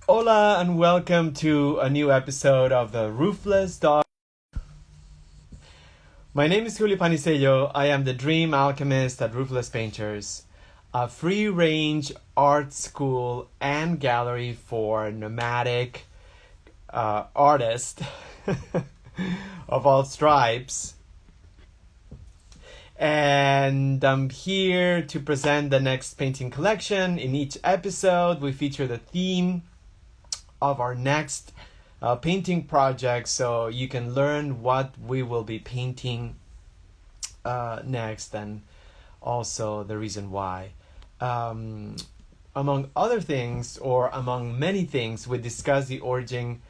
Hola and welcome to a new episode of the Roofless Dog. My name is Julio Panisello. I am the dream alchemist at Roofless Painters, a free-range art school and gallery for nomadic artists of all stripes. And I'm here to present the next painting collection. In each episode, we feature the theme of our next painting project, so you can learn what we will be painting next, and also the reason why. Among other things, or among many things, we discuss the origin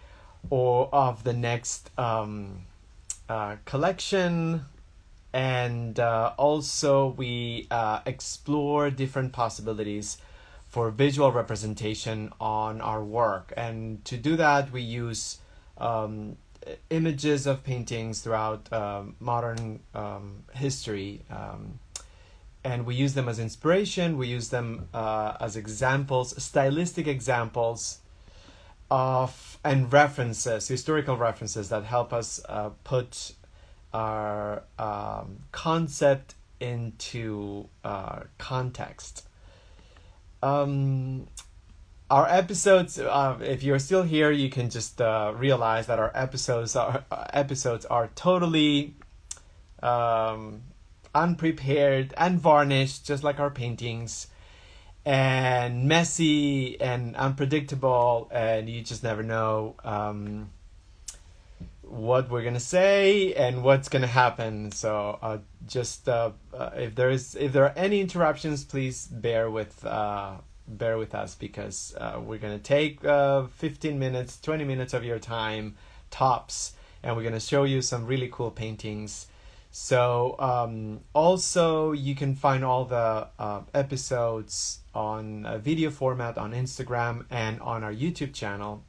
of the next collection, and also we explore different possibilities for visual representation on our work. And to do that, we use images of paintings throughout modern history. And we use them as inspiration, we use them as examples, stylistic examples of, and references, historical references that help us put our concept into context. Our episodes, if you're still here, you can just realize that our episodes are totally unprepared and varnished, just like our paintings, and messy and unpredictable, and you just never know what we're gonna say and what's gonna happen. So just if there are any interruptions, please bear with us, because we're gonna take 15 minutes, 20 minutes of your time tops, and we're gonna show you some really cool paintings. So also you can find all the episodes on video format on Instagram and on our YouTube channel.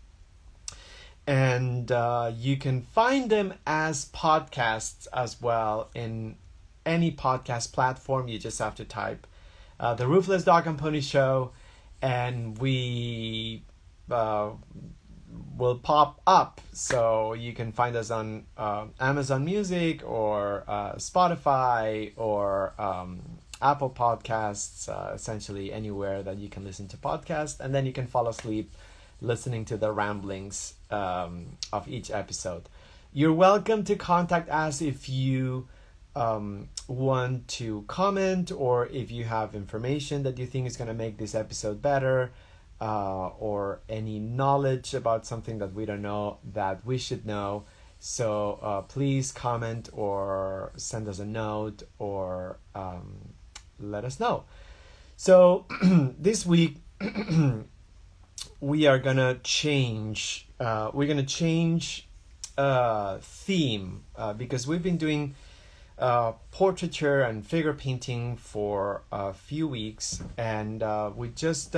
And you can find them as podcasts as well in any podcast platform. You just have to type The Roofless Dog and Pony Show, and we will pop up. So you can find us on Amazon Music or Spotify or Apple Podcasts, essentially anywhere that you can listen to podcasts, and then you can fall asleep listening to the ramblings of each episode. You're welcome to contact us if you want to comment, or if you have information that you think is going to make this episode better, or any knowledge about something that we don't know that we should know. So please comment or send us a note, or let us know. So this week we are gonna change. We're gonna change theme because we've been doing portraiture and figure painting for a few weeks, and we just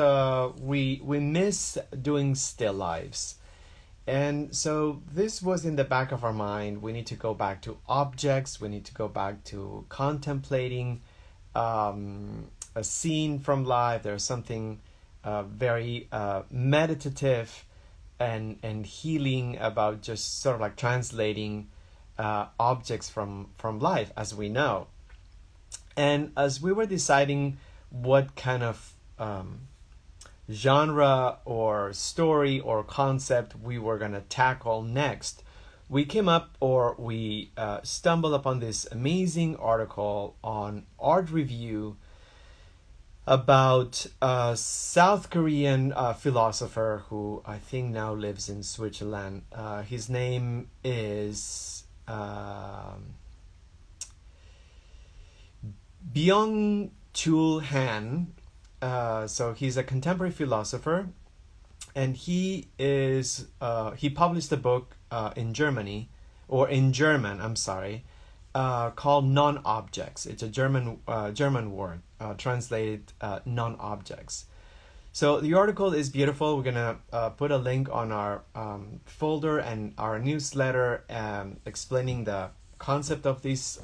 we miss doing still lives. And so this was in the back of our mind. We need to go back to objects. We need to go back to contemplating a scene from life. There's something very meditative and healing about just sort of like translating objects from life, as we know. And as we were deciding what kind of genre or story or concept we were going to tackle next, we came up, or we stumbled upon this amazing article on Art Review about a South Korean philosopher who I think now lives in Switzerland. His name is Byung-Chul Han. So he's a contemporary philosopher, and he published a book in German, called Non-Objects. It's a German word, translated non-objects. So the article is beautiful. We're gonna put a link on our folder and our newsletter, explaining the concept of this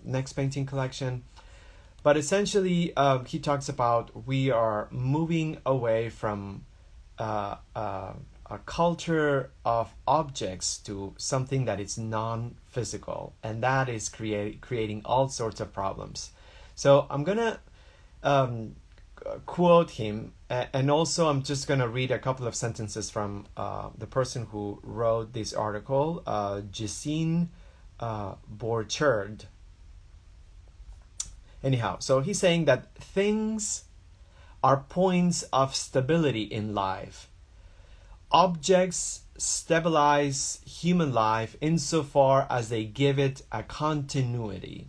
next painting collection. But essentially, he talks about we are moving away from a culture of objects to something that is non-physical, and that is creating all sorts of problems. So I'm gonna quote him, and also I'm just gonna read a couple of sentences from the person who wrote this article, Jacine Borchard. Anyhow, so he's saying that things are points of stability in life. Objects stabilize human life insofar as they give it a continuity.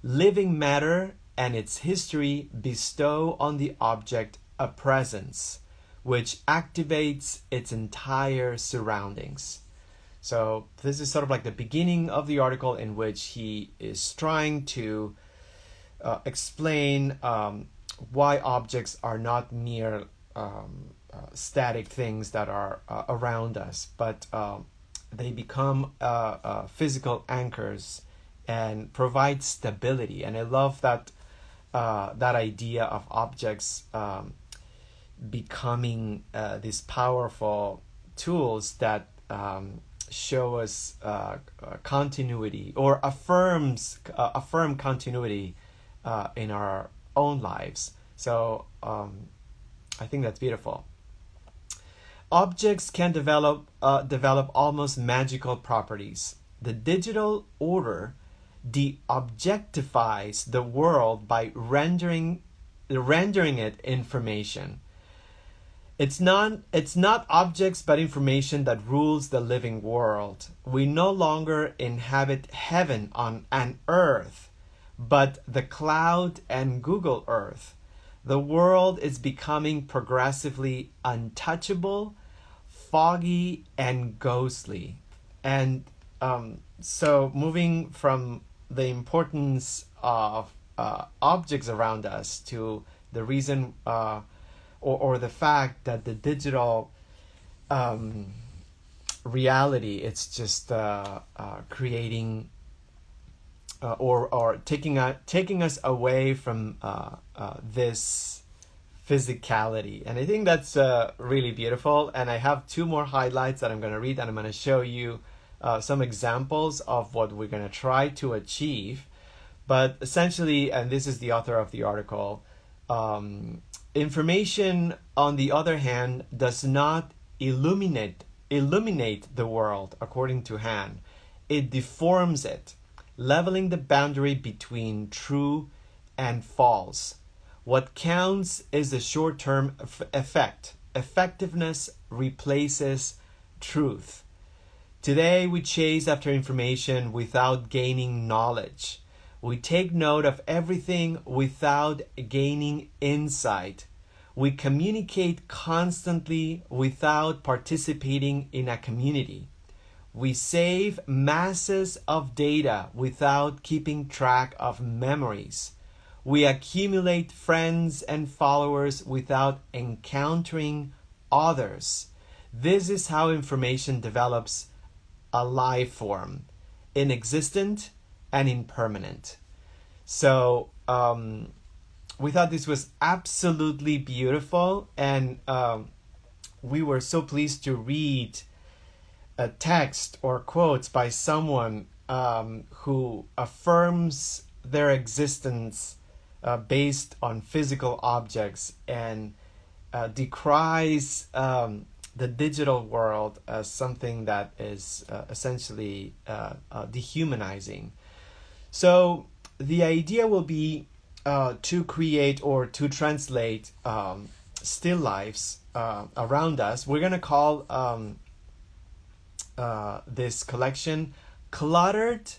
Living matter and its history bestow on the object a presence, which activates its entire surroundings. So this is sort of like the beginning of the article, in which he is trying to explain why objects are not mere static things that are around us, but they become physical anchors and provide stability. And I love that that idea of objects becoming these powerful tools that show us continuity, or affirm continuity in our own lives. So I think that's beautiful. Objects can develop almost magical properties. The digital order de-objectifies the world by rendering it information. It's not objects but information that rules the living world. We no longer inhabit heaven on an earth, but the cloud and Google Earth. The world is becoming progressively untouchable, foggy, and ghostly. And so moving from the importance of objects around us to the reason or the fact that the digital reality, it's just creating or taking us away from this physicality. And I think that's really beautiful. And I have two more highlights that I'm going to read, and I'm going to show you some examples of what we're going to try to achieve. But essentially, and this is the author of the article, information, on the other hand, does not illuminate the world according to Han. It deforms it, leveling the boundary between true and false. What counts is the short-term effect. Effectiveness replaces truth. Today we chase after information without gaining knowledge. We take note of everything without gaining insight. We communicate constantly without participating in a community. We save masses of data without keeping track of memories. We accumulate friends and followers without encountering others. This is how information develops a life form, inexistent and impermanent. So we thought this was absolutely beautiful, and we were so pleased to read a text or quotes by someone who affirms their existence based on physical objects, and decries the digital world as something that is essentially dehumanizing. So the idea will be to create or to translate still lifes around us. We're going to call this collection Cluttered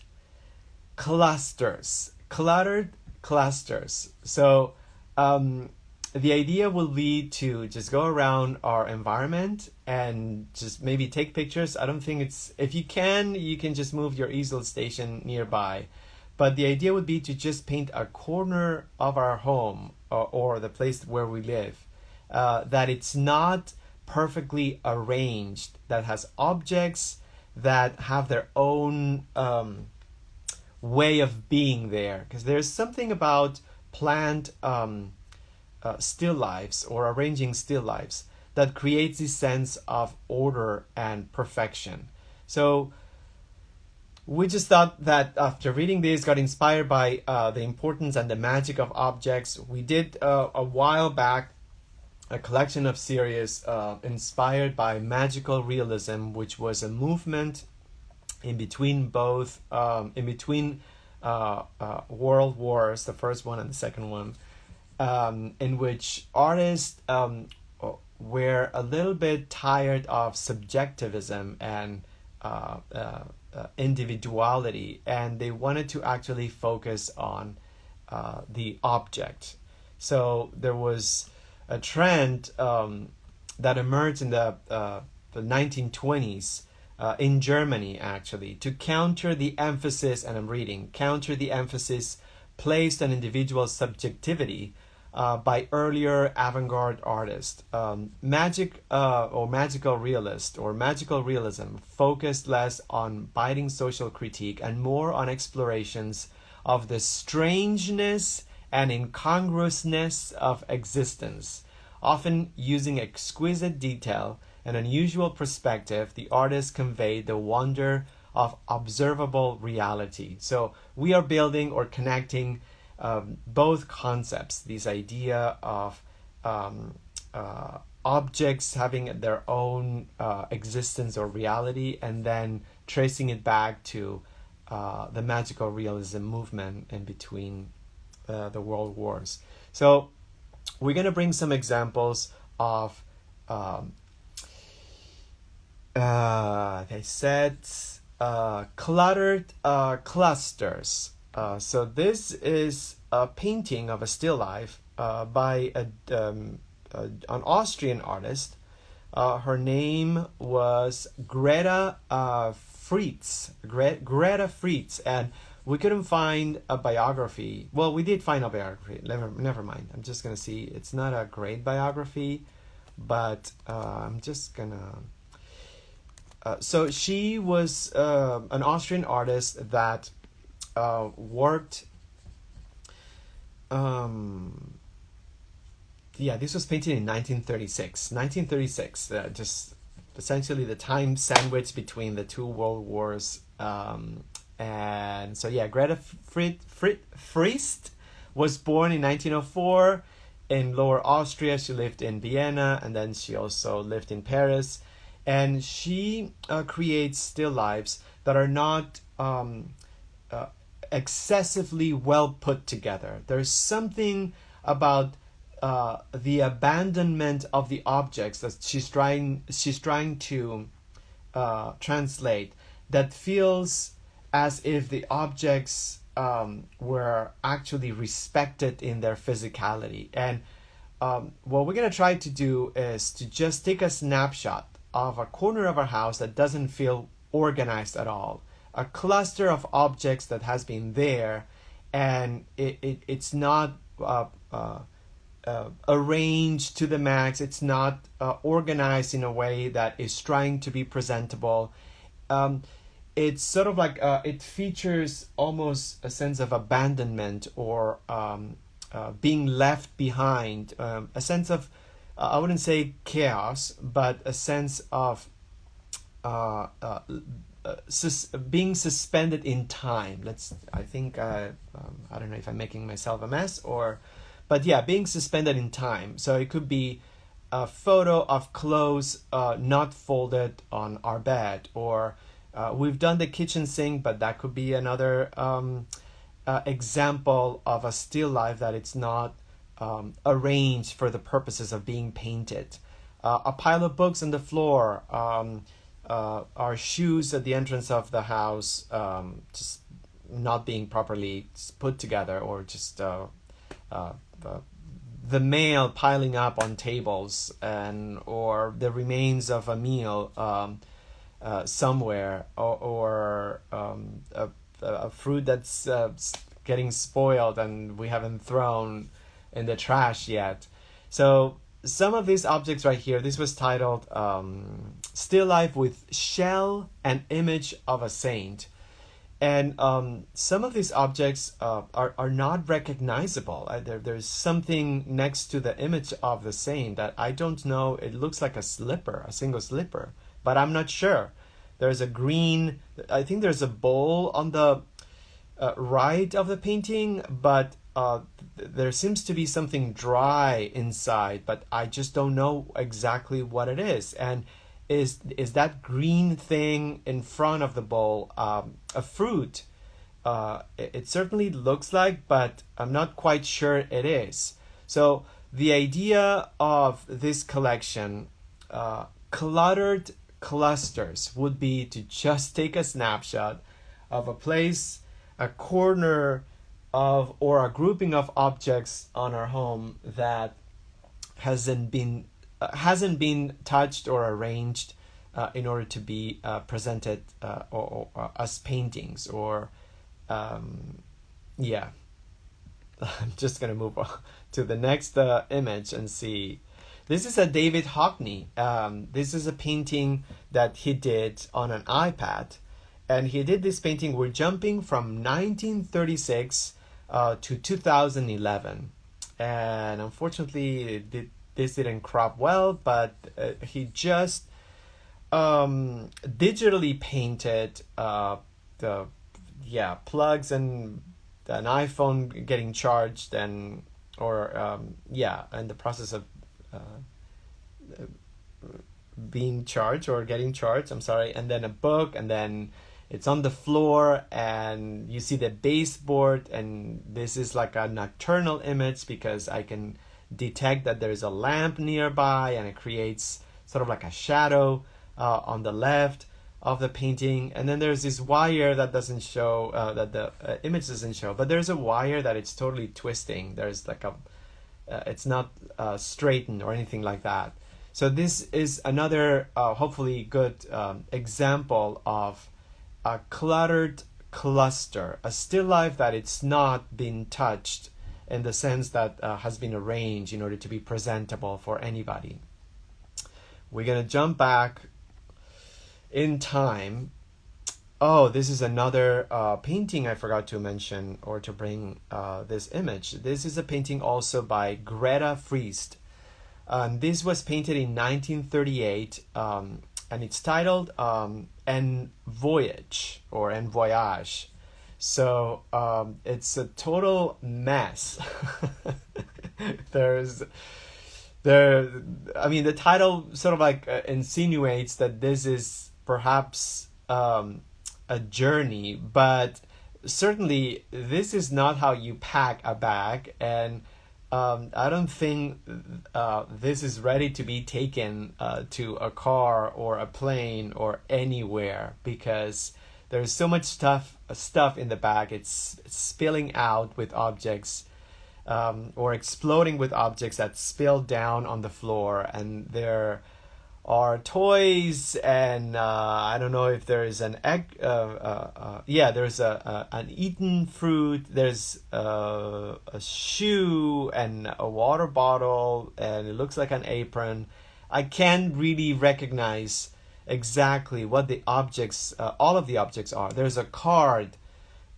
Clusters. Cluttered Clusters. So the idea will be to just go around our environment and just maybe take pictures. I don't think it's, if you can just move your easel station nearby. But the idea would be to just paint a corner of our home or the place where we live, that it's not perfectly arranged, that has objects that have their own way of being there. Because there's something about planned still lifes or arranging still lifes that creates this sense of order and perfection. So we just thought that after reading this, got inspired by the importance and the magic of objects. We did a while back a collection of series inspired by magical realism, which was a movement in between world wars, the first one and the second one, in which artists were a little bit tired of subjectivism and individuality, and they wanted to actually focus on the object. So there was a trend that emerged in the 1920s in Germany, actually, to counter the emphasis, and I'm reading, counter the emphasis placed on individual subjectivity by earlier avant-garde artists. Magical realism focused less on biting social critique and more on explorations of the strangeness and incongruousness of existence. Often using exquisite detail and unusual perspective, the artist conveyed the wonder of observable reality. So we are building or connecting both concepts, this idea of objects having their own existence or reality, and then tracing it back to the magical realism movement in between the world wars. So we're going to bring some examples of they said cluttered clusters. So this is a painting of a still life by an Austrian artist. Her name was Greta Fritz. Greta Fritz, and we couldn't find a biography. Well, we did find a biography. Never mind. I'm just gonna see. It's not a great biography, but I'm just gonna. So she was an Austrian artist that worked. This was painted in 1936. 1936, just essentially the time sandwich between the two world wars. And so Greta Fritz was born in 1904 in Lower Austria. She lived in Vienna, and then she also lived in Paris. And she creates still lifes that are not excessively well put together. There's something about the abandonment of the objects that she's trying to translate, that feels as if the objects were actually respected in their physicality. And what we're going to try to do is to just take a snapshot of a corner of our house that doesn't feel organized at all. A cluster of objects that has been there, and it's not arranged to the max. It's not organized in a way that is trying to be presentable. It's sort of like it features almost a sense of abandonment or being left behind, a sense of, I wouldn't say chaos, but a sense of being suspended in time. I don't know if I'm making myself a mess, but being suspended in time. So it could be a photo of clothes not folded on our bed, or we've done the kitchen sink, but that could be another example of a still life that it's not arranged for the purposes of being painted. A pile of books on the floor, our shoes at the entrance of the house, just not being properly put together, or just the mail piling up on tables, or the remains of a meal somewhere, or a fruit that's getting spoiled and we haven't thrown in the trash yet. So some of these objects right here, this was titled Still Life with Shell and Image of a Saint. And some of these objects are not recognizable. There's something next to the image of the saint that I don't know. It looks like a slipper, a single slipper, but I'm not sure. There's a green, I think there's a bowl on the right of the painting, but there seems to be something dry inside, but I just don't know exactly what it is. And is that green thing in front of the bowl a fruit? It certainly looks like, but I'm not quite sure it is. So the idea of this collection, cluttered clusters, would be to just take a snapshot of a place, a corner of, or a grouping of objects on our home that hasn't been touched or arranged in order to be presented or as paintings or yeah. I'm just gonna move on to the next image and see. This is a David Hockney. This is a painting that he did on an iPad, and he did this painting. We're jumping from 1936 to 2011, and unfortunately this didn't crop well, but he just digitally painted the plugs and an iPhone getting charged and the process of being charged or getting charged, I'm sorry, and then a book, and then it's on the floor and you see the baseboard, and this is like a nocturnal image because I can detect that there's a lamp nearby and it creates sort of like a shadow on the left of the painting. And then there's this wire that doesn't show, that the image doesn't show, but there's a wire that it's totally twisting. There's like a it's not straightened or anything like that. So this is another hopefully good example of a cluttered cluster, a still life that it's not been touched in the sense that has been arranged in order to be presentable for anybody. We're going to jump back in time. Oh, this is another painting I forgot to mention or to bring this image. This is a painting also by Greta Friest. This was painted in 1938, and it's titled En Voyage or En Voyage. So it's a total mess. The title sort of like insinuates that this is perhaps a journey, but certainly this is not how you pack a bag, and I don't think this is ready to be taken to a car or a plane or anywhere, because there's so much stuff in the bag. It's spilling out with objects or exploding with objects that spill down on the floor, and there are toys, and I don't know if there is an egg. There's an eaten fruit. There's a shoe and a water bottle, and it looks like an apron. I can't really recognize exactly what the objects, all of the objects are. There's a card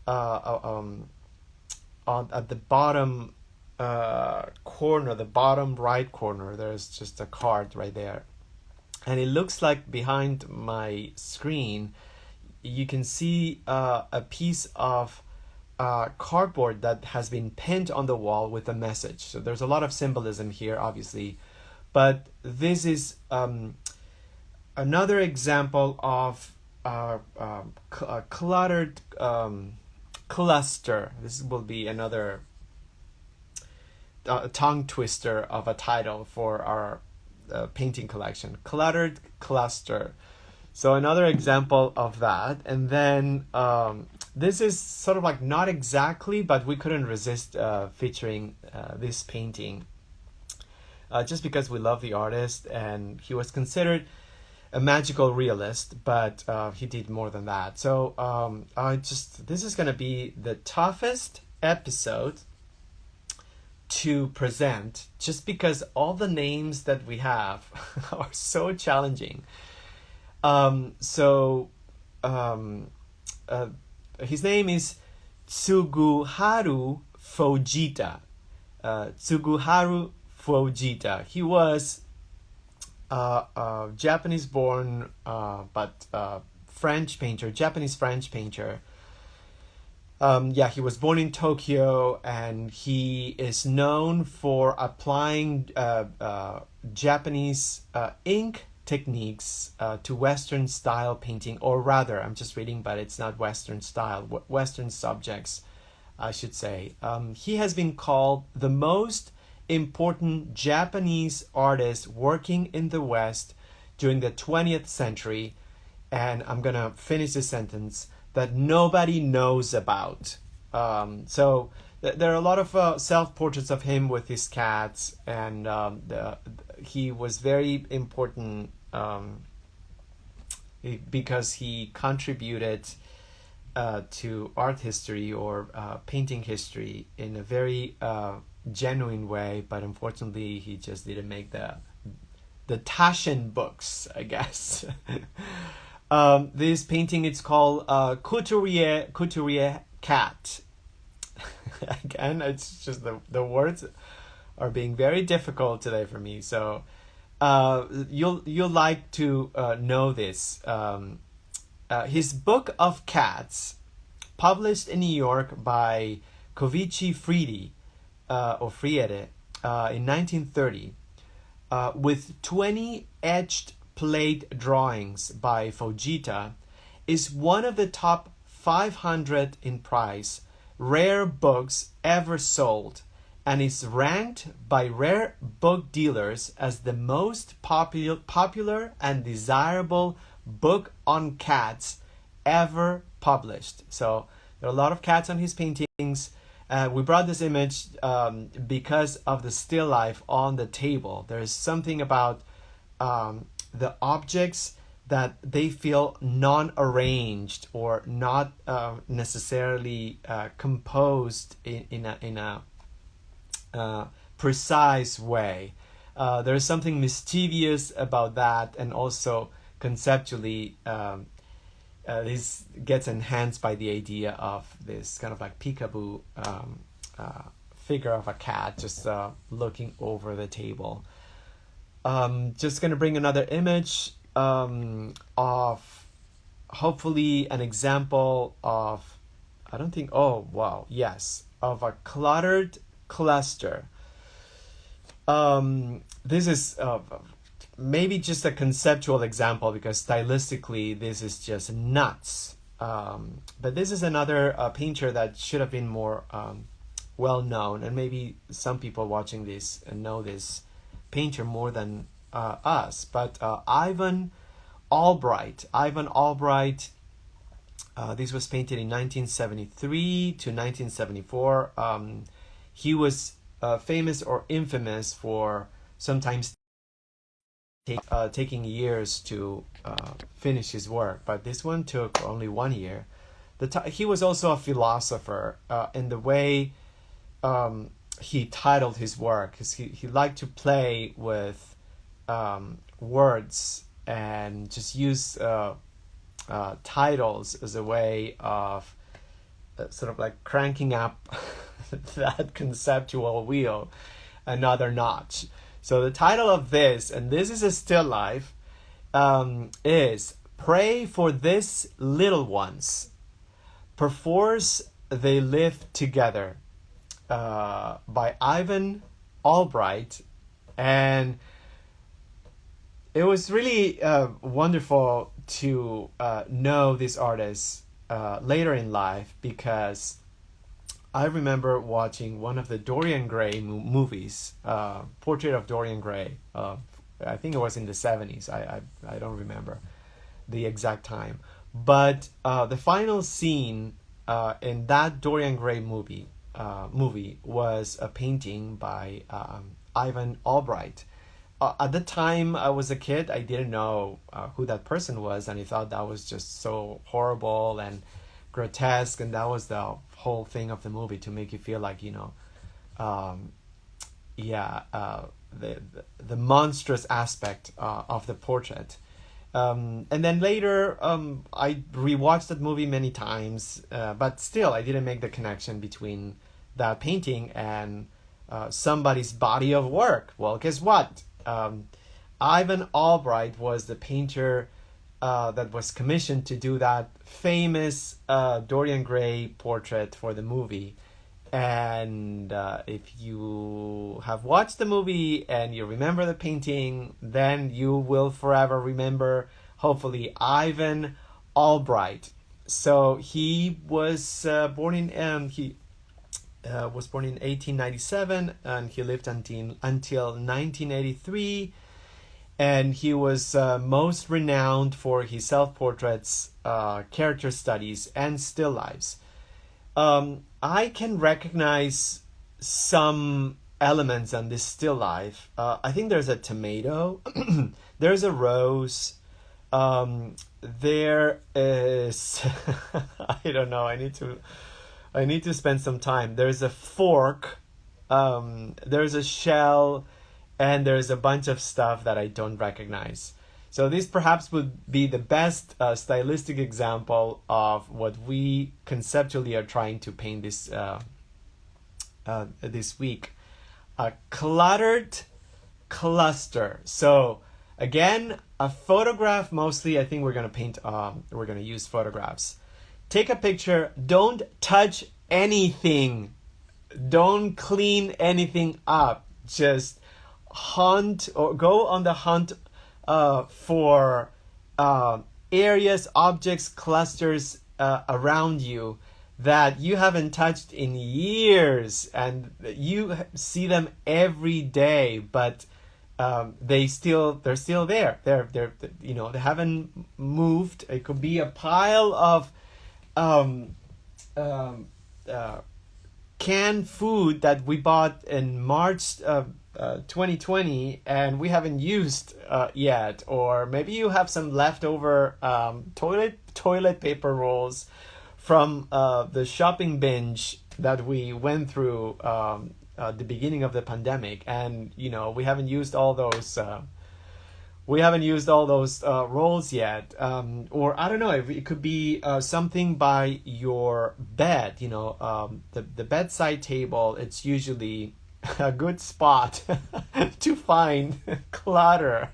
at the bottom corner, the bottom right corner. There's just a card right there. And it looks like behind my screen, you can see a piece of cardboard that has been pinned on the wall with a message. So there's a lot of symbolism here, obviously. But this is another example of a cluttered cluster. This will be another tongue twister of a title for our painting collection, Cluttered Cluster. So another example of that. And then this is sort of like not exactly, but we couldn't resist featuring this painting just because we love the artist, and he was considered a magical realist, but he did more than that. So this is going to be the toughest episode to present, just because all the names that we have are so challenging. his name is Tsuguharu Fujita. Tsuguharu Fujita. He was Japanese-born, but French painter, Japanese-French painter. He was born in Tokyo, and he is known for applying Japanese ink techniques to Western style painting, or rather, I'm just reading, but it's not Western style, Western subjects, I should say. He has been called the most important Japanese artist working in the West during the 20th century, and I'm gonna finish the sentence, that nobody knows about. So there are a lot of self-portraits of him with his cats, and he was very important because he contributed to art history or painting history in a very genuine way, but unfortunately he just didn't make the Taschen books, I guess. This painting, it's called Couturier Cat. Again, it's just the words are being very difficult today for me. So you'll like to know this. His book of cats, published in New York by Kovici Friedi, or Friede, in 1930, with 20 etched plate drawings by Fujita, is one of the top 500 in price rare books ever sold, and is ranked by rare book dealers as the most popular and desirable book on cats ever published. So there are a lot of cats on his paintings. We brought this image because of the still life on the table. There is something about the objects that they feel non-arranged or not necessarily composed in a precise way. There is something mischievous about that, and also conceptually this gets enhanced by the idea of this kind of like peekaboo figure of a cat just looking over the table. Just gonna bring another image of hopefully an example of, of a cluttered cluster. This is maybe just a conceptual example because stylistically this is just nuts. But this is another painter that should have been more well known, and maybe some people watching this know this painter more than us. But Ivan Albright. This was painted in 1973 to 1974. He was famous or infamous for sometimes taking years to finish his work, but this one took only 1 year. He was also a philosopher in the way he titled his work. He liked to play with words and just use titles as a way of sort of like cranking up that conceptual wheel another notch. So the title of this, and this is a still life, is "Pray for This Little Ones. Perforce They Live Together," by Ivan Albright. And it was really wonderful to know this artist later in life, because I remember watching one of the Dorian Gray movies, Portrait of Dorian Gray. I think it was in the 70s. I don't remember the exact time. But the final scene in that Dorian Gray movie was a painting by Ivan Albright. At the time I was a kid, I didn't know who that person was, and I thought that was just so horrible and grotesque, and that was the whole thing of the movie, to make you feel like, the monstrous aspect of the portrait. And then later, I rewatched that movie many times, but still, I didn't make the connection between that painting and somebody's body of work. Well, guess what? Ivan Albright was the painter that was commissioned to do that famous Dorian Gray portrait for the movie. And if you have watched the movie and you remember the painting, then you will forever remember, hopefully, Ivan Albright. So he was born in 1897, and he lived until 1983. And he was most renowned for his self-portraits, character studies, and still lifes. I can recognize some elements on this still life. I think there's a tomato, there's a rose, there is I don't know. I need to spend some time. There's a fork, there's a shell, and there's a bunch of stuff that I don't recognize. So this perhaps would be the best stylistic example of what we conceptually are trying to paint this week. A cluttered cluster. So again, a photograph mostly. I think we're gonna paint. We're gonna use photographs. Take a picture. Don't touch anything. Don't clean anything up. Just hunt or go on the hunt for areas, objects, clusters around you that you haven't touched in years, and you see them every day, but they're still there. They're they haven't moved. It could be a pile of canned food that we bought in March 2020 and we haven't used yet, or maybe you have some leftover toilet paper rolls from the shopping binge that we went through at the beginning of the pandemic, and we haven't used all those rolls yet, or I don't know, it could be something by your bed. The bedside table, it's usually a good spot to find clutter.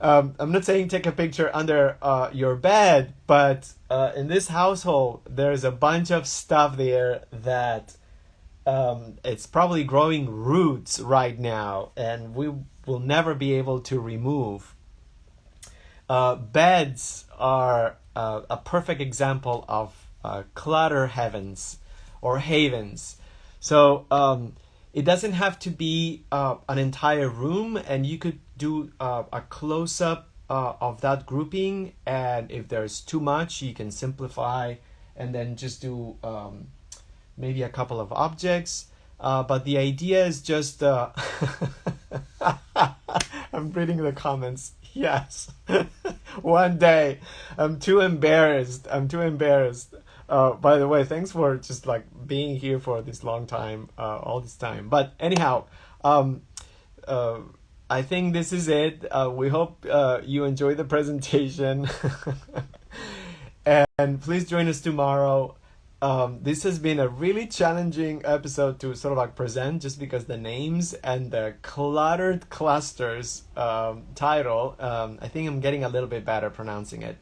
I'm not saying take a picture under your bed, but in this household, there's a bunch of stuff there that it's probably growing roots right now, and we will never be able to remove. Beds are a perfect example of clutter heavens or havens. So it doesn't have to be an entire room, and you could do a close-up of that grouping, and if there's too much, you can simplify and then just do maybe a couple of objects. But the idea is just I'm reading the comments. Yes. One day. I'm too embarrassed. By the way, thanks for just being here for this long time, all this time. But anyhow, I think this is it. We hope you enjoy the presentation. And please join us tomorrow. This has been a really challenging episode to sort of present, just because the names and the cluttered clusters title, I think I'm getting a little bit better pronouncing it.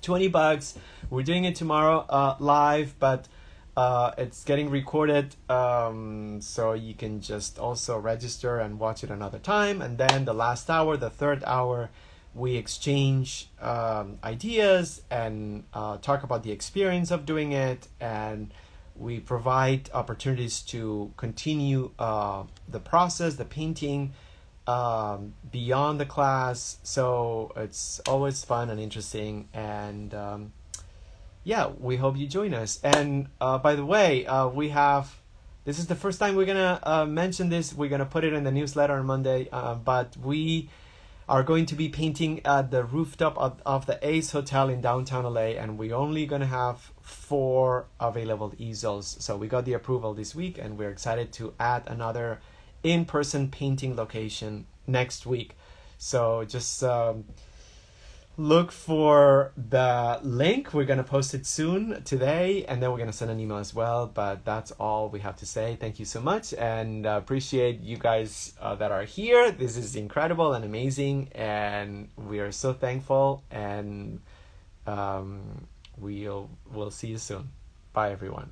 $20. We're doing it tomorrow live, but it's getting recorded, so you can just also register and watch it another time. And then the last hour, the third hour, we exchange ideas and talk about the experience of doing it, and we provide opportunities to continue the process, the painting, beyond the class. So it's always fun and interesting, and we hope you join us. And by the way, this is the first time we're gonna mention this. We're gonna put it in the newsletter on Monday, but we are going to be painting at the rooftop of the Ace Hotel in downtown LA, and we're only gonna have 4 available easels. So we got the approval this week, and we're excited to add another in-person painting location next week. So just look for the link. We're going to post it soon today, and then we're going to send an email as well. But that's all we have to say. Thank you so much, and appreciate you guys that are here. This is incredible and amazing, and we are so thankful, and we'll see you soon. Bye, everyone.